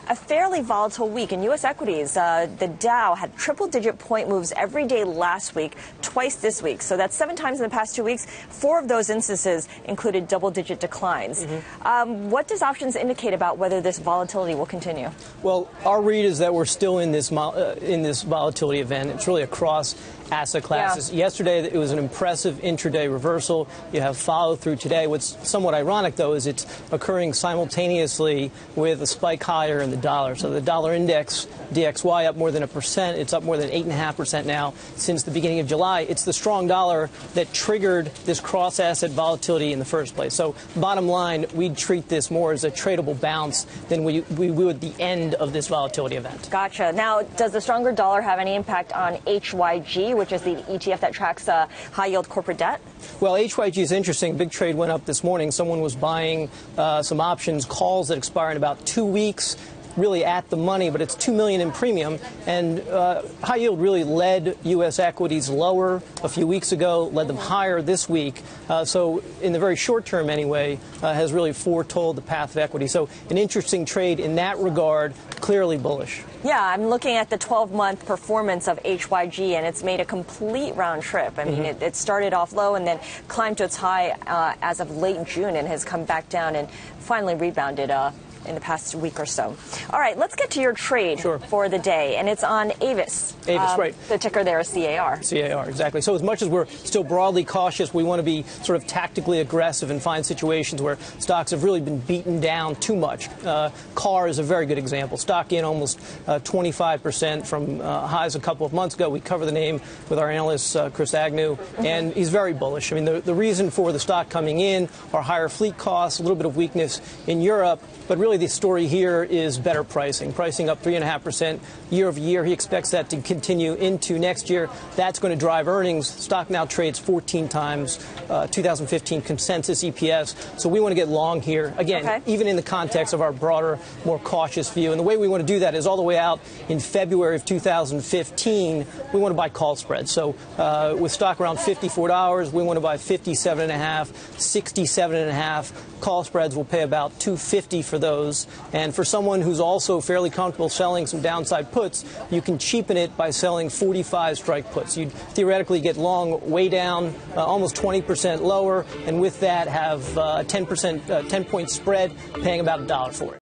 A fairly volatile week in U.S. equities. The Dow had triple-digit point moves every day last week, twice this week. So that's 7 times in the past 2 weeks. 4 of those instances included double-digit declines. What does options indicate about whether this volatility will continue? Well, our read is that we're still in this volatility event. It's really across asset classes. Yeah. Yesterday, it was an impressive intraday reversal. You have follow-through today. What's somewhat ironic, though, is it's occurring simultaneously with a spike higher in the dollar. So the dollar index, DXY, up more than 1%. It's up more than 8.5% now since the beginning of July. It's the strong dollar that triggered this cross-asset volatility in the first place. So bottom line, we'd treat this more as a tradable bounce than we would the end of this volatility event. Gotcha. Now, does the stronger dollar have any impact on HYG, which is the ETF that tracks high-yield corporate debt? Well, HYG is interesting. Big trade went up this morning. Someone was buying some options, calls that expire in about 2 weeks. Really at the money, but it's $2 million in premium. And high yield really led U.S. equities lower a few weeks ago, led them higher this week. So in the very short term anyway, has really foretold the path of equity. So an interesting trade in that regard, clearly bullish. Yeah, I'm looking at the 12-month performance of HYG, and it's made a complete round trip. I mean, it started off low and then climbed to its high as of late June and has come back down and finally rebounded in the past week or so. All right, let's get to your trade for the day, and it's on Avis. Avis, right. The ticker there is CAR. CAR, exactly. So as much as we're still broadly cautious, we want to be sort of tactically aggressive and find situations where stocks have really been beaten down too much. CAR is a very good example. Stock in almost 25% from highs a couple of months ago. We cover the name with our analyst, Chris Agnew, and he's very bullish. I mean, the reason for the stock coming in are higher fleet costs, a little bit of weakness in Europe, but really the story here is better pricing. Pricing up 3.5% year over year. He expects that to continue into next year. That's going to drive earnings. Stock now trades 14 times 2015 consensus EPS. So we want to get long here. Again, even in the context of our broader, more cautious view. And the way we want to do that is all the way out in February of 2015. We want to buy call spreads. So with stock around $54, we want to buy 57.5, 67.5. Call spreads will pay about $250 for those. And for someone who's also fairly comfortable selling some downside puts, you can cheapen it by selling 45 strike puts. You'd theoretically get long way down, almost 20% lower, and with that have 10% 10-point spread, paying about $1 for it.